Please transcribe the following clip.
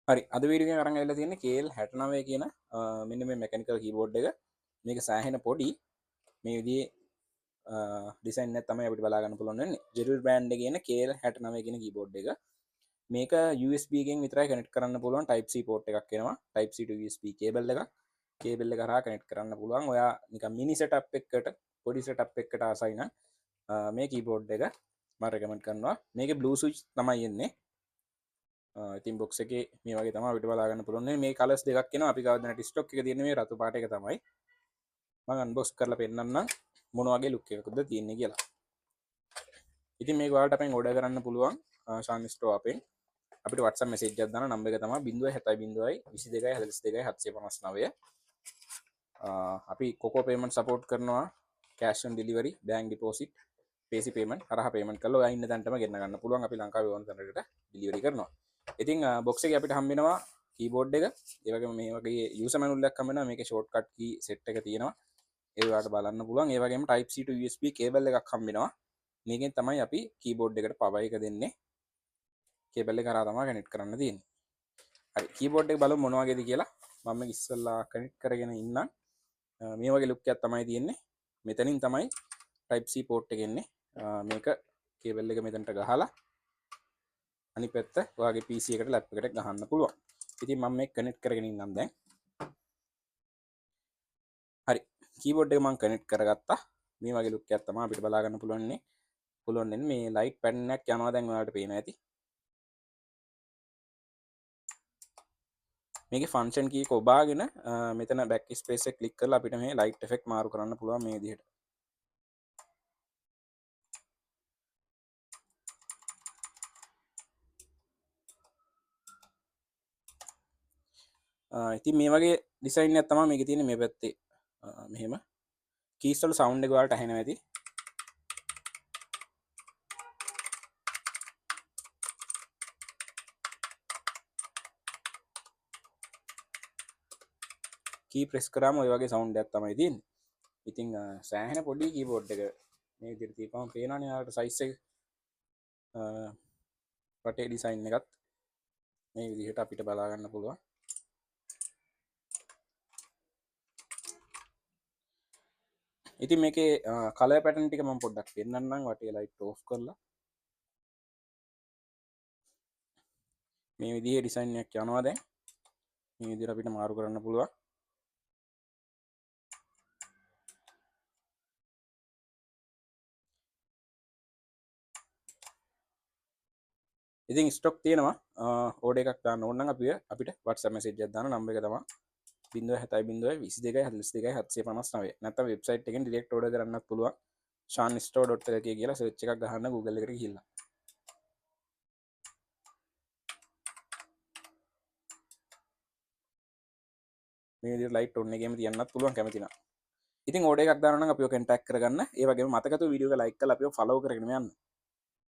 හරි අද වීඩියෝ එකේ අරන් ඇවිල්ලා තියෙන්නේ KL69 කියන මෙන්න මේ මෙකැනිකල් කීබෝඩ් එක. මේක සෑහෙන පොඩි. මේ විදිහේ ඩිසයින් එකක් තමයි අපිට බලා ගන්න පුළුවන් වෙන්නේ. ජෙරුල් බ්‍රෑන්ඩ් එකේ එන KL69 කියන කීබෝඩ් එක. මේක USB එකෙන් විතරයි කනෙක්ට් කරන්න පුළුවන්. Type C port එකක් එනවා. Type C to USB cable එකක්. කේබල් එක හරහා කනෙක්ට් කරන්න පුළුවන්. ඔයා නිකන් මිනි සෙටප් එකකට පොඩි සෙටප් එකකට ආසයි නම් මේ කීබෝඩ් එක මම රෙකමන්ඩ් කරනවා. මේකේ බ්ලූ ස්විච් තමයි එන්නේ. ඉතින් බොක්ස් එකේ මේ වගේ තමයි අපිට බලා ගන්න පුළුවන්. මේ කලර්ස් දෙකක් එනවා. අපි කවදාවත් ස්ටොක් එක තියෙන මේ රතු පාට එක තමයි. මම අන්බොක්ස් කරලා පෙන්නන්නම් මොන වගේ ලුක් එකකද තියෙන්නේ කියලා. ඉතින් මේක ඔයාලට අපෙන් ඕඩර් කරන්න පුළුවන් ශාන් ස්ටෝර් අපෙන්. අපිට WhatsApp message එකක් දාන්න නම්බර් එක තමයි 070 අපි කොකෝ පේමන්ට් සපෝට් කරනවා. Cash on delivery, bank deposit, Payzy payment හරහා පේමන්ට් කරලා ඔයා ඉන්න තැනටම ගෙන්න ගන්න පුළුවන්. අපි ලංකාවේ ඕන තැනකට ඩෙලිවරි කරනවා. ඉතින් බොක්ස් එකේ අපිට හම්බ වෙනවා කීබෝඩ් එක. ඒ වගේම මේ වගේ යූසර් මැනුවල් එකක් හම්බ වෙනවා. මේකේ ෂෝට්කට් කී සෙට් එක තියෙනවා. ඒ ඔයාලට බලන්න පුළුවන්. ඒ වගේම Type C to USB cable එකක් හම්බ වෙනවා. මේකෙන් තමයි අපි කීබෝඩ් එකට පවර් එක දෙන්නේ. කේබල් එක හරහා තමයි කනෙක්ට් කරන්න තියෙන්නේ. හරි කීබෝඩ් එක බලමු මොන වගේද කියලා. මම මේක ඉස්සෙල්ලා කනෙක්ට් කරගෙන ඉන්නම්. මේ වගේ ලුක් එකක් තමයි තියෙන්නේ. මෙතනින් තමයි Type C port එක එන්නේ. මේක කේබල් එක මෙතනට ගහලා අනිත් පැත්ත ඔයාගේ PC එකට ලැප් එකට ගහන්න පුළුවන්. ඉතින් මම මේක කනෙක්ට් කරගෙන ඉන්නම් දැන්. හරි කීබෝඩ් එක මම කනෙක්ට් කරගත්තා. මේ වගේ ලුක් එකක් තමයි අපිට බලා ගන්න පුළුවන් මේ ලයිට් පැටර්න් එකක් යනවා දැන් ඔයාලට පේනවා ඇති. මේකේ ෆන්ක්ෂන් කී එක ඔබාගෙන මෙතන බැක් ස්පේස් එක ක්ලික් කරලා අපිට මේ ලයිට් ඉෆෙක්ට් මාරු කරන්න පුළුවන් මේ විදිහට. ඉතින් මේ වගේ ඩිසයින් එකක් තමයි මේකේ තියෙන්නේ මේ පැත්තේ. මෙහෙම කීස් වල සවුන්ඩ් එක ඔයාලට ඇහෙනවා ඇති. කී ප්‍රෙස් කරාම ඔය වගේ සවුන්ඩ් එකක් තමයි තියෙන්නේ. ඉතින් සෑහෙන පොඩි කීබෝඩ් එක මේ විදිහට තියපම පේනවනේ ඔයාලට සයිස් එක. වටේ ඩිසයින් එකත් මේ විදිහට අපිට බලා ගන්න පුළුවන්. ඉතින් මේකේ කලර් පැටර්න් ටික මම පොඩ්ඩක් පෙන්නන්නම් වටේ ලයිට් ඕෆ් කරලා. මේ විදිහේ ඩිසයින් එකක් යනවා දැන්. මේ විදිහට අපිට මාරු කරන්න පුළුවන්. ඉතින් ස්ටොක් තියෙනවා. ඕඩර් එකක් දාන්න ඕන නම් අපිට WhatsApp message එකක් දාන්න නම්බර එක තමයි 070 22 නැත්නම් වෙබ්සයිට් එකෙන් ඩිරෙක්ට් ඕඩර් කරන්නත් පුළුවන්. shanstore.lk කියලා සර්ච් එකක් ගහන්න Google එකට ගිහිල්ලා. මේ විදිහට ලයිට් ඔන් එකේම තියන්නත් පුළුවන් කැමති නම්. ඉතින් ඕඩර් එකක් දාන්න නම් අපිව contact කරගන්න. ඒ වගේම මතකතු වීඩියෝ එක like කරලා අපිව follow කරගෙන යන්න.